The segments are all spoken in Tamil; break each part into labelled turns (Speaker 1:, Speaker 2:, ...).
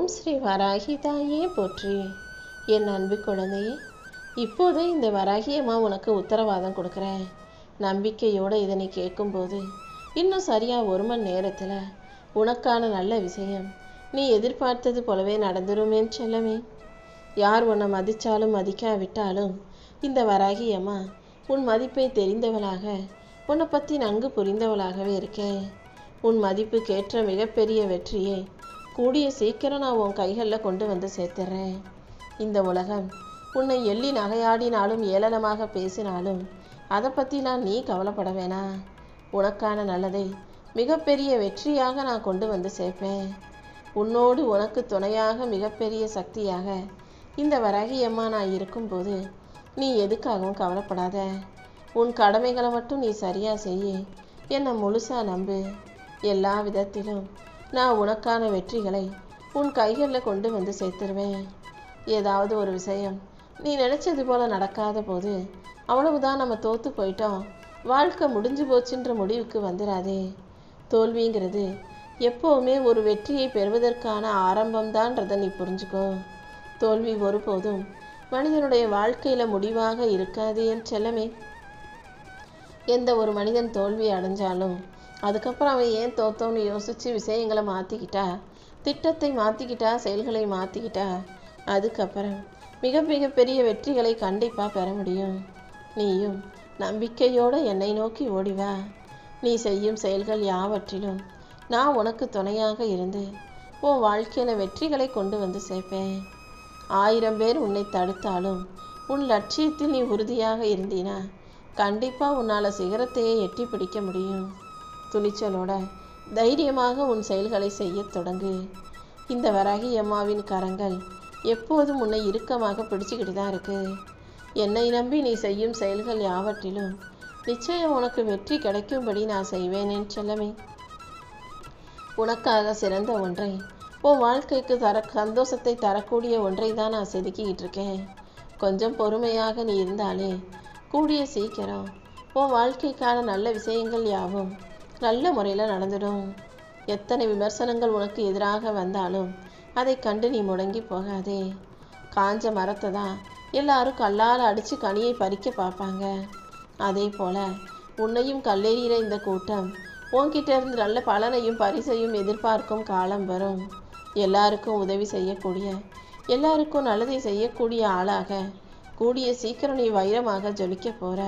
Speaker 1: ஓம் ஸ்ரீ வராகி தாயே போற்றி. என் அன்பு குழந்தையே, இப்போதே இந்த வராகி அம்மா உனக்கு உத்தரவாதம் கொடுக்குறேன். நம்பிக்கையோடு இதனை கேட்கும்போது இன்னும் சரியாக 1 மணி நேரத்தில் உனக்கான நல்ல விஷயம் நீ எதிர்பார்த்தது போலவே நடந்துருமே செல்லமே. யார் உன்னை மதித்தாலும் மதிக்காவிட்டாலும் இந்த வராகி அம்மா உன் மதிப்பை தெரிந்தவளாக, உன்னை பற்றி நன்கு புரிந்தவளாகவே இருக்கேன். உன் மதிப்புக்கேற்ற மிகப்பெரிய வெற்றியை கூடிய சீக்கிரம் நான் உன் கைகளில் கொண்டு வந்து சேர்த்துறேன். இந்த உலகம் உன்னை எள்ளி நகையாடினாலும் ஏளனமாக பேசினாலும் அதை பற்றிலாம் நீ கவலைப்பட வேணாம். உனக்கான நல்லதை மிகப்பெரிய வெற்றியாக நான் கொண்டு வந்து சேர்ப்பேன். உன்னோடு உனக்கு துணையாக மிகப்பெரிய சக்தியாக இந்த வராகி அம்மா நான் இருக்கும்போது நீ எதுக்காகவும் கவலைப்படாத. உன் கடமைகளை மட்டும் நீ சரியாக செய்ய, என்னை முழுசாக நம்பு. எல்லா விதத்திலும் நான் உனக்கான வெற்றிகளை உன் கைகளில் கொண்டு வந்து சேர்த்துருவேன். ஏதாவது ஒரு விஷயம் நீ நினச்சது போல் நடக்காத போது அவ்வளவுதான், நம்ம தோற்று போயிட்டோம், வாழ்க்கை முடிஞ்சு போச்சுன்ற முடிவுக்கு வந்துடாதே. தோல்விங்கிறது எப்போவுமே ஒரு வெற்றியை பெறுவதற்கான ஆரம்பம்தான்றதை நீ புரிஞ்சுக்கோ. தோல்வி ஒருபோதும் மனிதனுடைய வாழ்க்கையில் முடிவாக இருக்காது என் செல்லமே. எந்த ஒரு மனிதன் தோல்வி அடைஞ்சாலும் அதுக்கப்புறம் அவன் ஏன் தோத்தோன்னு யோசித்து விஷயங்களை மாற்றிக்கிட்டா, திட்டத்தை மாற்றிக்கிட்டா, செயல்களை மாற்றிக்கிட்டா, அதுக்கப்புறம் மிக மிக பெரிய வெற்றிகளை கண்டிப்பாக பெற முடியும். நீயும் நம்பிக்கையோடு என்னை நோக்கி ஓடிவா. நீ செய்யும் செயல்கள் யாவற்றிலும் நான் உனக்கு துணையாக இருந்து உன் வாழ்க்கையில் வெற்றிகளை கொண்டு வந்து சேர்ப்பேன். 1000 பேர் உன்னை தடுத்தாலும் உன் லட்சியத்தில் நீ உறுதியாக இருந்தீனா கண்டிப்பாக உன்னால் சிகரத்தையே எட்டி பிடிக்க முடியும். துணிச்சலோட தைரியமாக உன் செயல்களை செய்ய தொடங்கு. இந்த வராகி அம்மாவின் கரங்கள் எப்போதும் உன்னை இறுக்கமாக பிடிச்சிக்கிட்டு தான் இருக்கு. என்னை நம்பி நீ செய்யும் செயல்கள் யாவற்றிலும் நிச்சயம் உனக்கு வெற்றி கிடைக்கும்படி நான் செய்வேனேன் செல்லமே. உனக்காக சிறந்த ஒன்றை, உன் வாழ்க்கைக்கு சந்தோஷத்தை தரக்கூடிய ஒன்றை தான் நான் செதுக்கிக்கிட்டு இருக்கேன். கொஞ்சம் பொறுமையாக நீ இருந்தாலே கூடிய சீக்கிரம் உன் வாழ்க்கைக்கான நல்ல விஷயங்கள் யாவும் நல்ல முறையில் நடந்துடும். எத்தனை விமர்சனங்கள் உனக்கு எதிராக வந்தாலும் அதை கண்டு நீ முடங்கி போகாதே. காஞ்ச மரத்தை தான் எல்லாரும் கல்லால் அடித்து கனியை பறிக்க பார்ப்பாங்க. அதே போல் உன்னையும் கல்லெறிகிற இந்த கூட்டம் உன்கிட்ட இருந்து நல்ல பலனையும் பரிசையும் எதிர்பார்க்கும் காலம் வரும். எல்லாருக்கும் உதவி செய்யக்கூடிய, எல்லாருக்கும் நல்லதை செய்யக்கூடிய ஆளாக கூடிய சீக்கிரம் நீ வைரமாக ஜொலிக்க போகிற.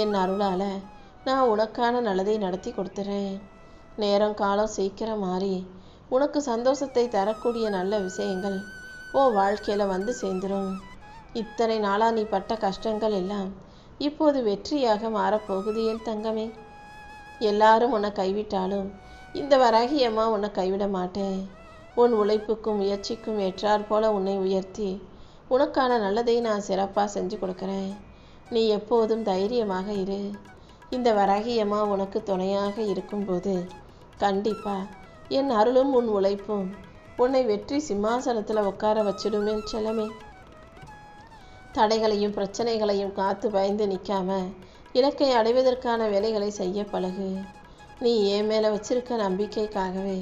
Speaker 1: என் அருளால் நான் உனக்கான நல்லதை நடத்தி கொடுத்துறேன். நேரம் காலம் சீக்கிரம் மாறி உனக்கு சந்தோஷத்தை தரக்கூடிய நல்ல விஷயங்கள் உன் வாழ்க்கையில் வந்து சேர்ந்துடும். இத்தனை நாளாக நீ பட்ட கஷ்டங்கள் எல்லாம் இப்போது வெற்றியாக மாறப்போகுது என் தங்கமே. எல்லாரும் உன்னை கைவிட்டாலும் இந்த வராகி அம்மா உன்னை கைவிட மாட்டேன். உன் உழைப்புக்கும் முயற்சிக்கும் ஏற்றாற் போல உன்னை உயர்த்தி உனக்கான நல்லதை நான் சிறப்பாக செஞ்சு கொடுக்குறேன். நீ எப்போதும் தைரியமாக இரு. இந்த வராகி அம்மா உனக்கு துணையாக இருக்கும்போது கண்டிப்பாக என் அருளும் உன் உழைப்பும் உன்னை வெற்றி சிம்மாசனத்தில் உட்கார வச்சிடுமே செல்லமே. தடைகளையும் பிரச்சனைகளையும் காத்து பயந்து நிற்காம இலக்கை அடைவதற்கான வேலைகளை செய்ய பழகு. நீ என் மேலே வச்சிருக்க நம்பிக்கைக்காகவே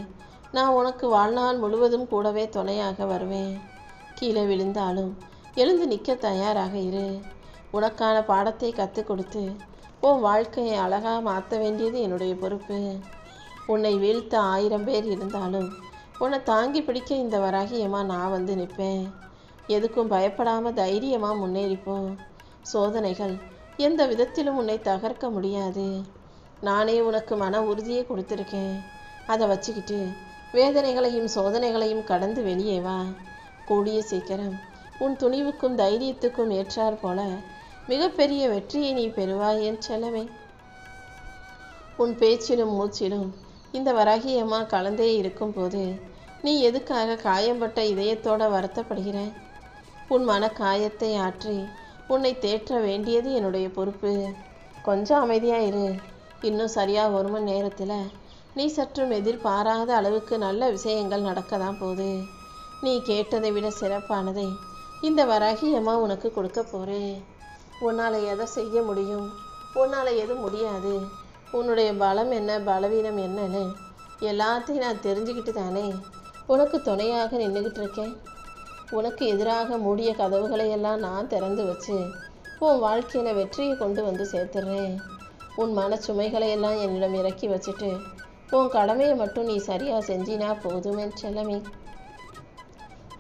Speaker 1: நான் உனக்கு வாழ்நாள் முழுவதும் கூடவே துணையாக வருவேன். கீழே விழுந்தாலும் எழுந்து நிற்க தயாராக இரு. உனக்கான பாடத்தை கற்றுக் கொடுத்து உன் வாழ்க்கையை அழகாக மாற்ற வேண்டியது என்னுடைய பொறுப்பு. உன்னை வீழ்த்த 1000 பேர் இருந்தாலும் உன்னை தாங்கி பிடிக்க இந்த வராகி அம்மா நான் வந்து நிற்பேன். எதுக்கும் பயப்படாமல் தைரியமாக முன்னேறிப்போ. சோதனைகள் எந்த விதத்திலும் உன்னை தகர்க்க முடியாது. நானே உனக்கு மன உறுதியை கொடுத்துருக்கேன். அதை வச்சுக்கிட்டு வேதனைகளையும் சோதனைகளையும் கடந்து வெளியே வா. கூடிய சீக்கிரம் உன் துணிவுக்கும் தைரியத்துக்கும் ஏற்றாற் போல மிகப்பெரிய வெற்றியை நீ பெறுவாய் என் செல்லமே. உன் பேச்சிலும் மூச்சிலும் இந்த வராகி அம்மா கலந்தே இருக்கும்போது நீ எதுக்காக காயம்பட்ட இதயத்தோடு வருத்தப்படுகிற? உன் மன காயத்தை ஆற்றி உன்னை தேற்ற வேண்டியது என்னுடைய பொறுப்பு. கொஞ்சம் அமைதியாக இரு. இன்னும் சரியாக 1 மணி நேரத்தில் நீ சற்றும் எதிர்பாராத அளவுக்கு நல்ல விஷயங்கள் நடக்க தான் போகுது. நீ கேட்டதை விட சிறப்பானதை இந்த வராகி அம்மா உனக்கு கொடுக்க போகிறேன். உன்னால் எதை செய்ய முடியும், உன்னால் எது முடியாது, உன்னுடைய பலம் என்ன பலவீனம் என்னன்னு எல்லாத்தையும் நான் தெரிஞ்சுக்கிட்டு தானே உனக்கு துணையாக நின்றுக்கிட்டு இருக்கேன். உனக்கு எதிராக மூடிய கதவுகளை எல்லாம் நான் திறந்து வச்சு உன் வாழ்க்கையில் வெற்றியை கொண்டு வந்து சேர்த்துடுறேன். உன் மனச்சுமைகளை எல்லாம் என்னிடம் இறக்கி வச்சுட்டு உன் கடமையை மட்டும் நீ சரியாக செஞ்சினா போதுமே செல்லமே.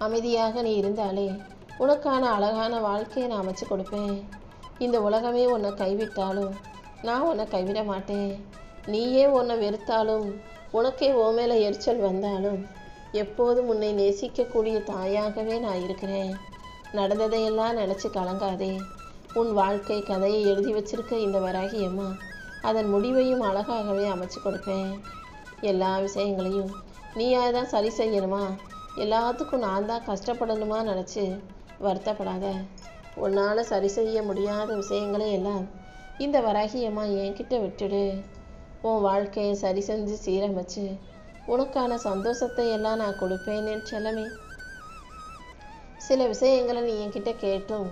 Speaker 1: அமைதியாக நீ இருந்தாலே உனக்கான அழகான வாழ்க்கையை நான் அமைச்சு கொடுப்பேன். இந்த உலகமே உன்னை கைவிட்டாலும் நான் உன்னை கைவிட மாட்டேன். நீயே உன்னை வெறுத்தாலும் உனக்கே ஓ மேலே எரிச்சல் வந்தாலும் எப்போதும் உன்னை நேசிக்கக்கூடிய தாயாகவே நான் இருக்கிறேன். நடந்ததையெல்லாம் நினச்சி கலங்காதே. உன் வாழ்க்கை கதையை எழுதி வச்சிருக்க இந்த வராகி அம்மா அதன் முடிவையும் அழகாகவே அமைச்சு கொடுப்பேன். எல்லா விஷயங்களையும் நீயாக தான் சரி செய்யணுமா, எல்லாத்துக்கும் நான் தான் கஷ்டப்படணுமா நினச்சி வருத்தப்படாத. உன்னால் சரி செய்ய முடியாத விஷயங்களை எல்லாம் இந்த வராகி அம்மா என்கிட்ட விட்டுடு. உன் வாழ்க்கையை சரி செஞ்சு சீரமைச்சு உனக்கான சந்தோஷத்தை எல்லாம் நான் கொடுப்பேன்னு செல்லமே. சில விஷயங்களை நீ என்கிட்ட கேட்டும்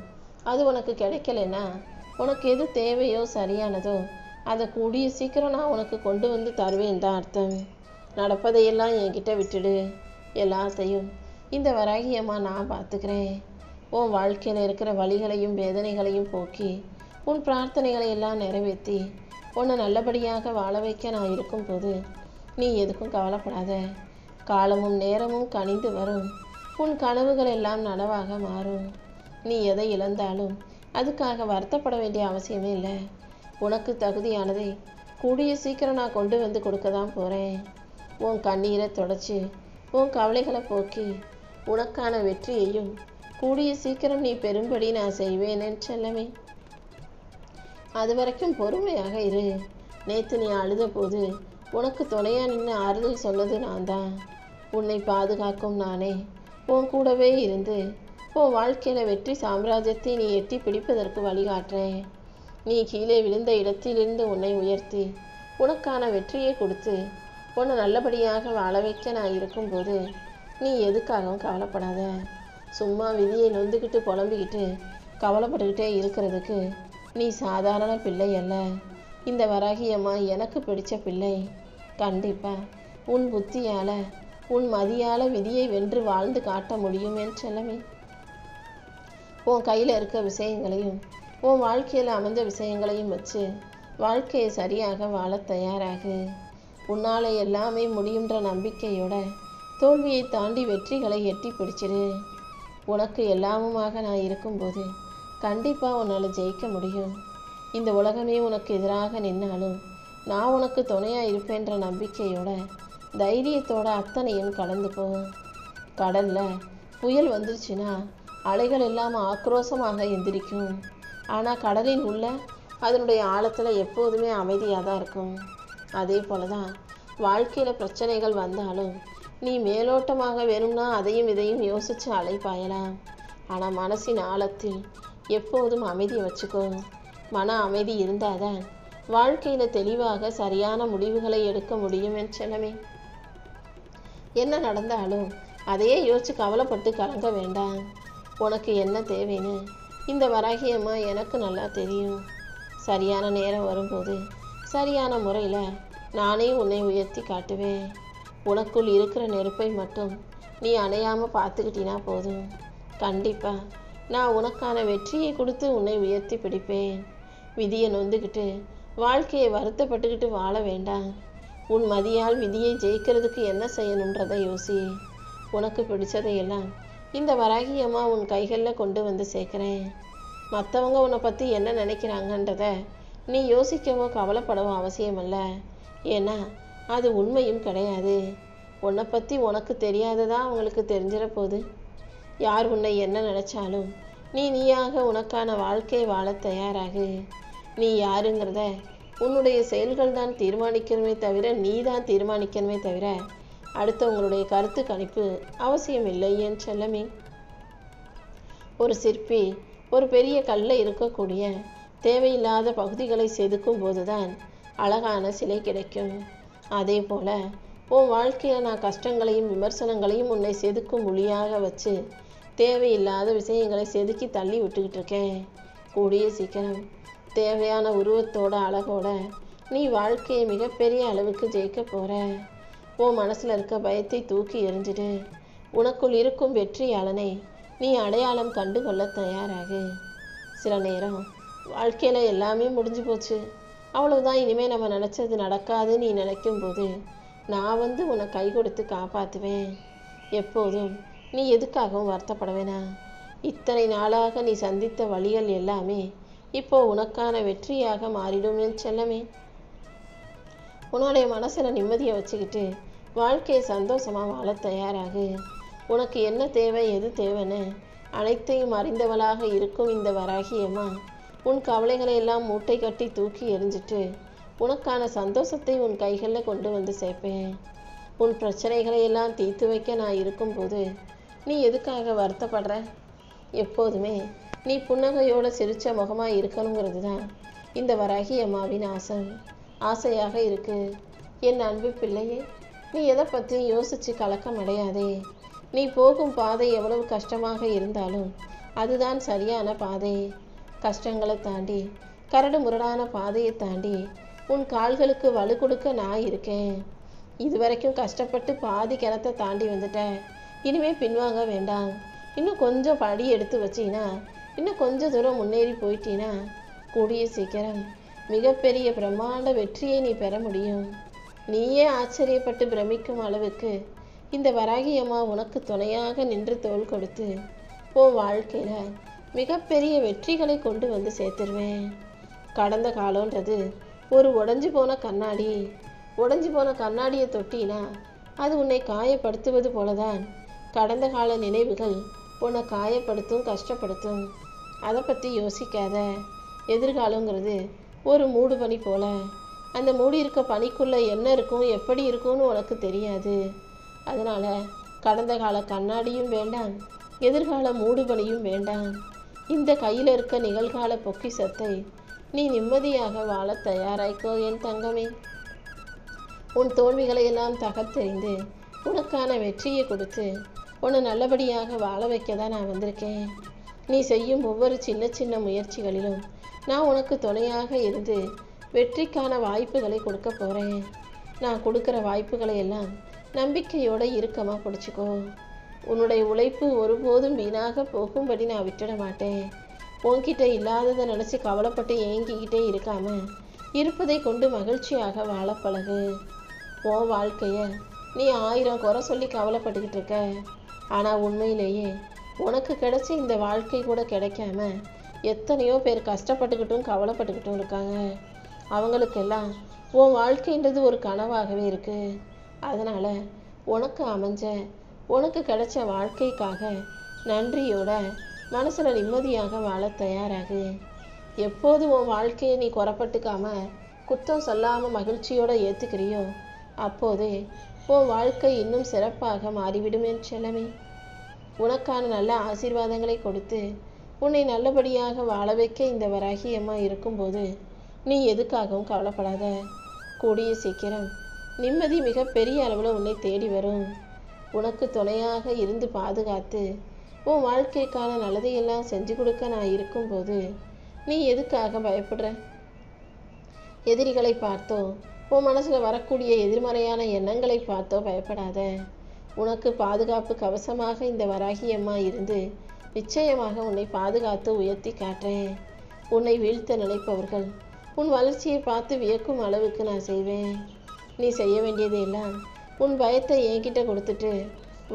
Speaker 1: அது உனக்கு கிடைக்கலன்னா உனக்கு எது தேவையோ சரியானதோ அதை கூடிய சீக்கிரம் நான் உனக்கு கொண்டு வந்து தருவேன் தான் அர்த்தம். நடப்பதையெல்லாம் என்கிட்ட விட்டுடு. எல்லாத்தையும் இந்த வராகி அம்மா நான் பார்த்துக்கிறேன். உன் வாழ்க்கையில் இருக்கிற வலிகளையும் வேதனைகளையும் போக்கி உன் பிரார்த்தனைகளை எல்லாம் நிறைவேற்றி உன்னை நல்லபடியாக வாழ வைக்க நான் இருக்கும்போது நீ எதுக்கும் கவலைப்படாத. காலமும் நேரமும் கனிந்து வரும். உன் கனவுகள் எல்லாம் நனவாக மாறும். நீ எதை இழந்தாலும் அதுக்காக வருத்தப்பட வேண்டிய அவசியமே இல்லை. உனக்கு தகுதியானதை கூடிய சீக்கிரம் நான் கொண்டு வந்து கொடுக்க தான் போகிறேன். உன் கண்ணீரை தொடச்சி உன் கவலைகளை போக்கி உனக்கான வெற்றியையும் கூடிய சீக்கிரம் நீ பெரும்படி நான் செய்வேன்னு செல்லவே. அது வரைக்கும் பொறுமையாக இரு. நேற்று நீ அழுத போது உனக்கு துணையாக நின்று ஆறுதல் சொல்லது நான் தான். உன்னை பாதுகாக்கும் நானே உன் கூடவே இருந்து உன் வாழ்க்கையில் வெற்றி சாம்ராஜ்யத்தை நீ எட்டி பிடிப்பதற்கு வழிகாட்டுறேன். நீ கீழே விழுந்த இடத்திலிருந்து உன்னை உயர்த்தி உனக்கான வெற்றியை கொடுத்து உன்னை நல்லபடியாக வாழ வைக்க நான் இருக்கும்போது நீ எதுக்காகவும் கவலைப்படாத. சும்மா விதியை நொந்துக்கிட்டு புலம்பிக்கிட்டு கவலைப்பட்டுக்கிட்டே இருக்கிறதுக்கு நீ சாதாரண பிள்ளை அல்ல. இந்த வராகி அம்மா எனக்கு பிடிச்ச பிள்ளை. கண்டிப்பாக உன் புத்தியால் உன் மதியால் விதியை வென்று வாழ்ந்து காட்ட முடியும் என் செல்லமே. உன் கையில் இருக்க விஷயங்களையும் உன் வாழ்க்கையில் அமர்ந்த விஷயங்களையும் வச்சு வாழ்க்கையை சரியாக வாழ தயாராகு. உன்னால் எல்லாமே முடியுன்ற நம்பிக்கையோட தோல்வியை தாண்டி வெற்றிகளை எட்டி பிடிச்சிடு. உனக்கு எல்லாமுமாக நான் இருக்கும்போது கண்டிப்பாக உன்னால் ஜெயிக்க முடியும். இந்த உலகமே உனக்கு எதிராக நின்னாலும் நான் உனக்கு துணையாக இருப்பேன்ற நம்பிக்கையோட தைரியத்தோட அத்தனையும் கடந்து போ. கடலில் புயல் வந்துருச்சுன்னா அலைகள் எல்லாம் ஆக்ரோஷமாக எந்திரிக்கும். ஆனால் கடலின் உள்ள அதனுடைய ஆழத்தில் எப்போதுமே அமைதியாக தான் இருக்கும். அதே போல தான் வாழ்க்கையில் பிரச்சனைகள் வந்தாலும் நீ மேலோட்டமாக வேணும்னா அதையும் இதையும் யோசித்து அலைப்பாயலாம். ஆனால் மனசின் ஆழத்தில் எப்போதும் அமைதியை வச்சுக்கோ. மன அமைதி இருந்தால் தான் வாழ்க்கையில் தெளிவாக சரியான முடிவுகளை எடுக்க முடியும் என் செல்லமே. என்ன நடந்தாலும் அதையே யோசித்து கவலைப்பட்டு கலங்க வேண்டாம். உனக்கு என்ன தேவைன்னு இந்த வராகி அம்மா எனக்கு நல்லா தெரியும். சரியான நேரம் வரும்போது சரியான முறையில் நானே உன்னை உயர்த்தி காட்டுவேன். உனக்குள் இருக்கிற நெருப்பை மட்டும் நீ அணையாமல் பார்த்துக்கிட்டினா போதும். கண்டிப்பாக நான் உனக்கான வெற்றியை கொடுத்து உன்னை உயர்த்தி பிடிப்பேன். விதியை நொந்துக்கிட்டு வாழ்க்கையை வருத்தப்பட்டுக்கிட்டு வாழ வேண்டாம். உன் மதியால் விதியை ஜெயிக்கிறதுக்கு என்ன செய்யணுன்றதை யோசி. உனக்கு பிடிச்சதையெல்லாம் இந்த வராகி அம்மா உன் கைகளில் கொண்டு வந்து சேர்க்குறேன். மற்றவங்க உன்னை பற்றி என்ன நினைக்கிறாங்கன்றத நீ யோசிக்கவோ கவலைப்படவோ அவசியமல்ல. ஏன்னா அது உண்மையும் கிடையாது. உன்னை பற்றி உனக்கு தெரியாததா அவங்களுக்கு தெரிஞ்சிட போகுது. யார் உன்னை என்ன நினச்சாலும் நீயாக உனக்கான வாழ்க்கையை வாழ தயாராகு. நீ யாருங்கிறத உன்னுடைய செயல்கள் தான் தீர்மானிக்கணுமே தவிர நீ தான் தீர்மானிக்கணுமே தவிர அடுத்தவங்களுடைய கருத்து கணிப்பு அவசியம் இல்லை என் செல்லமே. ஒரு சிற்பி ஒரு பெரிய கல்லை இருக்கக்கூடிய தேவையில்லாத பகுதிகளை செதுக்கும் போதுதான் அழகான சிலை கிடைக்கும். அதே போல் உன் வாழ்க்கையில் நான் கஷ்டங்களையும் விமர்சனங்களையும் உன்னை செதுக்கும் மொழியாக வச்சு தேவையில்லாத விஷயங்களை செதுக்கி தள்ளி விட்டுக்கிட்டு இருக்கேன். கூடிய சீக்கிரம் தேவையான உருவத்தோட அழகோட நீ வாழ்க்கையை மிகப்பெரிய அளவுக்கு ஜெயிக்க போகிற. உன் மனசில் இருக்க பயத்தை தூக்கி எறிஞ்சிடு. உனக்குள் இருக்கும் வெற்றியாளனை நீ அடையாளம் கண்டு கொள்ள தயாராகு. சில நேரம் வாழ்க்கையில் எல்லாமே முடிஞ்சு போச்சு, அவ்வளவுதான், இனிமேல் நம்ம நினச்சது நடக்காதுன்னு நீ நினைக்கும் போது நான் வந்து உன்னை கை கொடுத்து காப்பாற்றுவேன். எப்போதும் நீ எதுக்காகவும் வருத்தப்பட வேணாம். இத்தனை நாளாக நீ சந்தித்த வழிகள் எல்லாமே இப்போ உனக்கான வெற்றியாக மாறிடும் என் செல்லமே. உன்னுடைய மனசில் நிம்மதியை வச்சுக்கிட்டு வாழ்க்கையை சந்தோஷமாக வாழ தயாராகு. உனக்கு என்ன தேவை, எது தேவைன்னு அனைத்தையும் அறிந்தவளாக இருக்கும் இந்த வராகியம்மா உன் கவலைகளை எல்லாம் மூட்டை கட்டி தூக்கி எறிஞ்சிட்டு உனக்கான சந்தோஷத்தை உன் கைகளில் கொண்டு வந்து சேர்ப்பேன். உன் பிரச்சனைகளை எல்லாம் தீர்த்து வைக்க நான் இருக்கும்போது நீ எதுக்காக வருத்தப்படுற? எப்போதுமே நீ புன்னகையோட சிரிச்ச முகமாக இருக்கணுங்கிறது தான் இந்த வராகி அம்மாவின் ஆசையாக இருக்கு. என் அன்பு பிள்ளையே, நீ எதை பற்றியும் யோசித்து கலக்கம் அடையாதே. நீ போகும் பாதை எவ்வளவு கஷ்டமாக இருந்தாலும் அதுதான் சரியான பாதை. கஷ்டங்களை தாண்டி, கரடு முரடான பாதையை தாண்டி உன் கால்களுக்கு வலு கொடுக்க நான் இருக்கேன். இதுவரைக்கும் கஷ்டப்பட்டு பாதி கிணத்தை தாண்டி வந்துட்ட, இனிமே பின்வாங்க வேண்டாம். இன்னும் கொஞ்சம் படி எடுத்து வச்சின்னா, இன்னும் கொஞ்சம் தூரம் முன்னேறி போயிட்டீன்னா கூடிய சீக்கிரம் மிகப்பெரிய பிரம்மாண்ட வெற்றியை நீ பெற முடியும். நீயே ஆச்சரியப்பட்டு பிரமிக்கும் அளவுக்கு இந்த வராகி அம்மா உனக்கு துணையாக நின்று தோள் கொடுத்து உன் வாழ்க்கையில் மிகப்பெரிய வெற்றிகளை கொண்டு வந்து சேர்த்துருவேன். கடந்த காலன்றது ஒரு உடைஞ்சு போன கண்ணாடியை தொட்டினா அது உன்னை காயப்படுத்துவது போலதான் கடந்த கால நினைவுகள் உன்னை காயப்படுத்தும், கஷ்டப்படுத்தும். அதை பற்றி யோசிக்காத. எதிர்காலங்கிறது ஒரு மூடு பனி போல. அந்த மூடி இருக்க பனிக்குள்ளே என்ன இருக்கும், எப்படி இருக்கும்னு உனக்கு தெரியாது. அதனால் கடந்த கால கண்ணாடியும் வேண்டாம், எதிர்கால மூடு பனியும் வேண்டாம். இந்த கையில் இருக்க நிகழ்கால பொக்கிஷத்தை நீ நிம்மதியாக வாழ தயாராய்க்கோ என் தங்கமே. உன் தோல்விகளை எல்லாம் தகர்த்தெறிந்து உனக்கான வெற்றியை கொடுத்து உன்னை நல்லபடியாக வாழ வைக்க தான் நான் வந்திருக்கேன். நீ செய்யும் ஒவ்வொரு சின்ன சின்ன முயற்சிகளிலும் நான் உனக்கு துணையாக இருந்து வெற்றிக்கான வாய்ப்புகளை கொடுக்க போகிறேன். நான் கொடுக்குற வாய்ப்புகளை எல்லாம் நம்பிக்கையோடு இறுக்கமாக பிடிச்சிக்கோ. உன்னுடைய உழைப்பு ஒருபோதும் வீணாக போகும்படி நான் விட்டுட மாட்டேன். உன்கிட்ட இல்லாததை நினச்சி கவலைப்பட்டு ஏங்கிக்கிட்டே இருக்காம இருப்பதை கொண்டு மகிழ்ச்சியாக வாழ பழகு. உன் வாழ்க்கையை நீ 1000 குறை சொல்லி கவலைப்பட்டுக்கிட்டு இருக்க. ஆனால் உண்மையிலேயே உனக்கு கிடைச்ச இந்த வாழ்க்கை கூட கிடைக்காம எத்தனையோ பேர் கஷ்டப்பட்டுக்கிட்டும் கவலைப்பட்டுக்கிட்டும் இருக்காங்க. அவங்களுக்கெல்லாம் உன் வாழ்க்கைன்றது ஒரு கனவாகவே இருக்குது. அதனால் உனக்கு கிடைச்ச வாழ்க்கைக்காக நன்றியோட மனசில் நிம்மதியாக வாழ தயாராகு. எப்போது உன் வாழ்க்கையை நீ குறப்பட்டுக்காம குற்றம் சொல்லாமல் மகிழ்ச்சியோடு ஏற்றுக்கிறியோ அப்போதே உன் வாழ்க்கை இன்னும் சிறப்பாக மாறிவிடும் என் செல்லமே. உனக்கான நல்ல ஆசீர்வாதங்களை கொடுத்து உன்னை நல்லபடியாக வாழ வைக்க இந்த வராகி அம்மா இருக்கும்போது நீ எதுக்காகவும் கவலைப்படாத. கூடிய சீக்கிரம் நிம்மதி மிகப்பெரிய அளவில் உன்னை தேடி வரும். உனக்கு துணையாக இருந்து பாதுகாத்து உன் வாழ்க்கைக்கான நல்லதையெல்லாம் செஞ்சு கொடுக்க நான் இருக்கும்போது நீ எதுக்காக பயப்படுற? எதிரிகளை பார்த்தோ, உன் மனசில் வரக்கூடிய எதிர்மறையான எண்ணங்களை பார்த்தோ பயப்படாத. உனக்கு பாதுகாப்பு கவசமாக இந்த வராகி அம்மா இருந்து நிச்சயமாக உன்னை பாதுகாத்து உயர்த்தி காட்டுறேன். உன்னை வீழ்த்த நினைப்பவர்கள் உன் வளர்ச்சியை பார்த்து வியக்கும் அளவுக்கு நான் செய்வேன். நீ செய்ய வேண்டியது எல்லாம் உன் பயத்தை என்கிட்ட கொடுத்துட்டு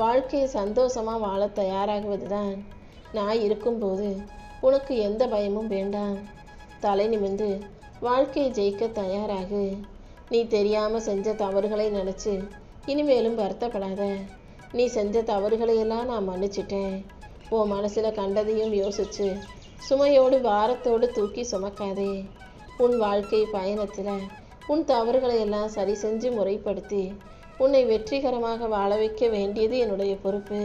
Speaker 1: வாழ்க்கையை சந்தோஷமாக வாழ தயாராகுவது தான். நான் இருக்கும்போது உனக்கு எந்த பயமும் வேண்டாம். தலை நிமிர்ந்து வாழ்க்கையை ஜெயிக்க தயாராகு. நீ தெரியாமல் செஞ்ச தவறுகளை நினச்சி இனிமேலும் வருத்தப்படாத. நீ செஞ்ச தவறுகளையெல்லாம் நான் மன்னிச்சிட்டேன். உன் மனசில் கண்டதையும் யோசிச்சு சுமையோடு பாரத்தோடு தூக்கி சுமக்காதே. உன் வாழ்க்கை பயணத்தில் உன் தவறுகளை எல்லாம் சரி செஞ்சு முறைப்படுத்தி உன்னை வெற்றிகரமாக வாழ வைக்க வேண்டியது என்னுடைய பொறுப்பு.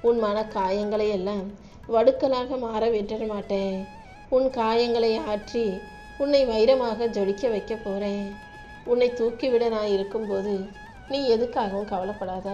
Speaker 1: உன் மன காயங்களை எல்லாம் வடுக்கலாக மாற விட்டுட மாட்டேன். உன் காயங்களை ஆற்றி உன்னை வைரமாக ஜொலிக்க வைக்க போகிறேன். உன்னை தூக்கிவிட நான் இருக்கும்போது நீ எதுக்காகவும் கவலைப்படாத.